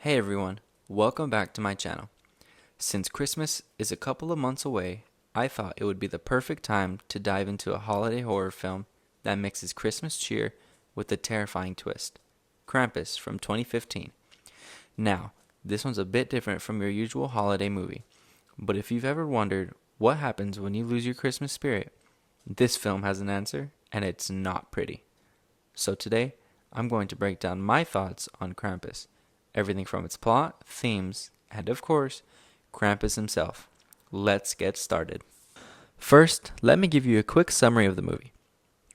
Hey everyone, welcome back to my channel. Since Christmas is a couple of months away, I thought it would be the perfect time to dive into a holiday horror film that mixes Christmas cheer with a terrifying twist. Krampus from 2015. Now, this one's a bit different from your usual holiday movie, but if you've ever wondered what happens when you lose your Christmas spirit, this film has an answer, and it's not pretty. So today, I'm going to break down my thoughts on Krampus. Everything from its plot, themes, and of course, Krampus himself. Let's get started. First, let me give you a quick summary of the movie.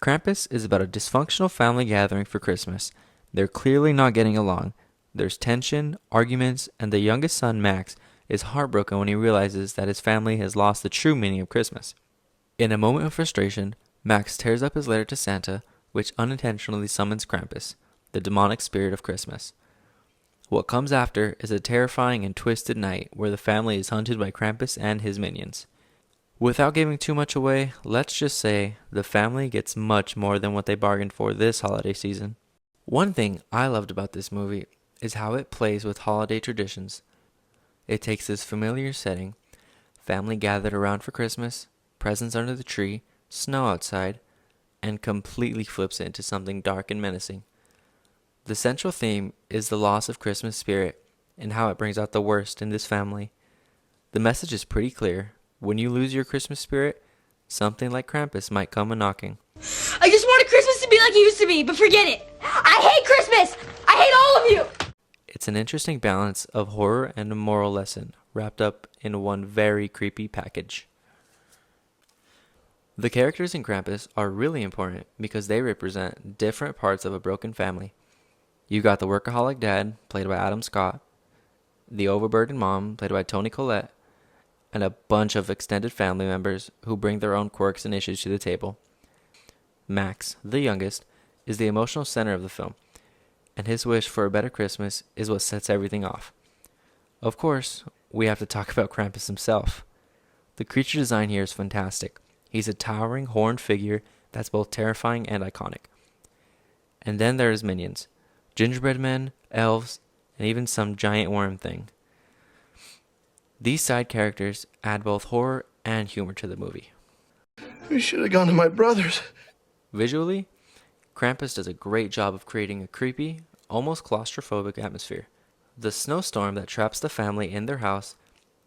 Krampus is about a dysfunctional family gathering for Christmas. They're clearly not getting along. There's tension, arguments, and the youngest son, Max, is heartbroken when he realizes that his family has lost the true meaning of Christmas. In a moment of frustration, Max tears up his letter to Santa, which unintentionally summons Krampus, the demonic spirit of Christmas. What comes after is a terrifying and twisted night where the family is hunted by Krampus and his minions. Without giving too much away, let's just say the family gets much more than what they bargained for this holiday season. One thing I loved about this movie is how it plays with holiday traditions. It takes this familiar setting, family gathered around for Christmas, presents under the tree, snow outside, and completely flips it into something dark and menacing. The central theme is the loss of Christmas spirit and how it brings out the worst in this family. The message is pretty clear. When you lose your Christmas spirit, something like Krampus might come a-knocking. I just wanted Christmas to be like it used to be, but forget it. I hate Christmas! I hate all of you! It's an interesting balance of horror and a moral lesson wrapped up in one very creepy package. The characters in Krampus are really important because they represent different parts of a broken family. You got the workaholic dad, played by Adam Scott, the overburdened mom, played by Toni Collette, and a bunch of extended family members who bring their own quirks and issues to the table. Max, the youngest, is the emotional center of the film, and his wish for a better Christmas is what sets everything off. Of course, we have to talk about Krampus himself. The creature design here is fantastic. He's a towering horned figure that's both terrifying and iconic. And then there are his minions. Gingerbread men, elves, and even some giant worm thing. These side characters add both horror and humor to the movie. We should have gone to my brother's. Visually, Krampus does a great job of creating a creepy, almost claustrophobic atmosphere. The snowstorm that traps the family in their house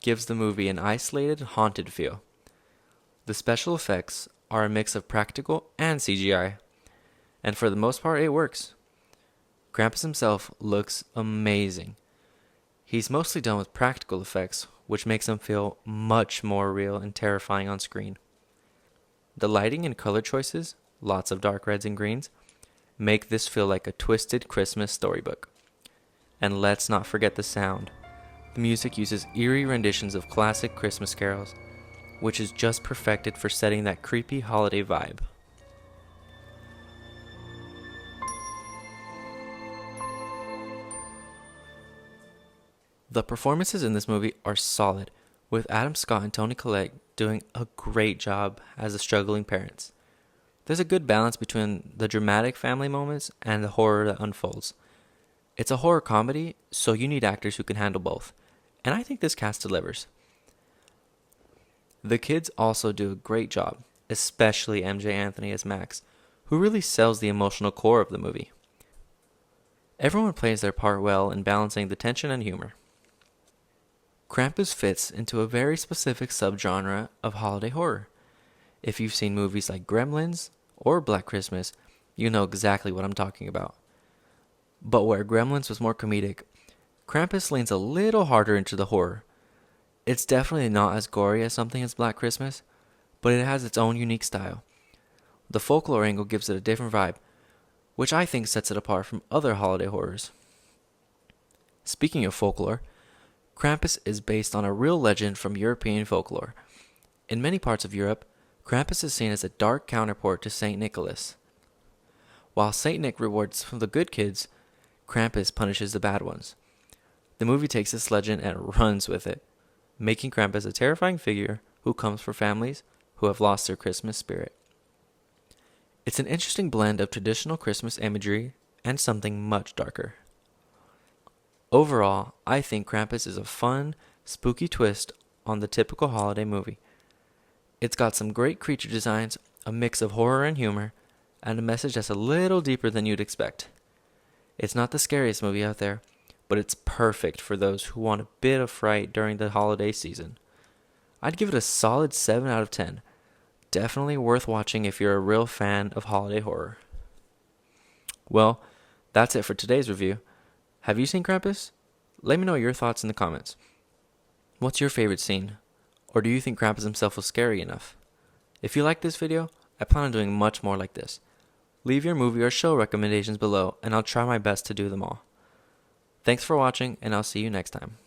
gives the movie an isolated, haunted feel. The special effects are a mix of practical and CGI, and for the most part it works. Krampus himself looks amazing. He's mostly done with practical effects, which makes him feel much more real and terrifying on screen. The lighting and color choices, lots of dark reds and greens, make this feel like a twisted Christmas storybook. And let's not forget the sound. The music uses eerie renditions of classic Christmas carols, which is just perfected for setting that creepy holiday vibe. The performances in this movie are solid, with Adam Scott and Toni Collette doing a great job as the struggling parents. There's a good balance between the dramatic family moments and the horror that unfolds. It's a horror comedy, so you need actors who can handle both, and I think this cast delivers. The kids also do a great job, especially MJ Anthony as Max, who really sells the emotional core of the movie. Everyone plays their part well in balancing the tension and humor. Krampus fits into a very specific subgenre of holiday horror. If you've seen movies like Gremlins or Black Christmas, you know exactly what I'm talking about. But where Gremlins was more comedic, Krampus leans a little harder into the horror. It's definitely not as gory as something as Black Christmas, but it has its own unique style. The folklore angle gives it a different vibe, which I think sets it apart from other holiday horrors. Speaking of folklore, Krampus is based on a real legend from European folklore. In many parts of Europe, Krampus is seen as a dark counterpart to Saint Nicholas. While Saint Nick rewards the good kids, Krampus punishes the bad ones. The movie takes this legend and runs with it, making Krampus a terrifying figure who comes for families who have lost their Christmas spirit. It's an interesting blend of traditional Christmas imagery and something much darker. Overall, I think Krampus is a fun, spooky twist on the typical holiday movie. It's got some great creature designs, a mix of horror and humor, and a message that's a little deeper than you'd expect. It's not the scariest movie out there, but it's perfect for those who want a bit of fright during the holiday season. I'd give it a solid 7 out of 10. Definitely worth watching if you're a real fan of holiday horror. Well, that's it for today's review. Have you seen Krampus? Let me know your thoughts in the comments. What's your favorite scene? Or do you think Krampus himself was scary enough? If you like this video, I plan on doing much more like this. Leave your movie or show recommendations below and I'll try my best to do them all. Thanks for watching and I'll see you next time.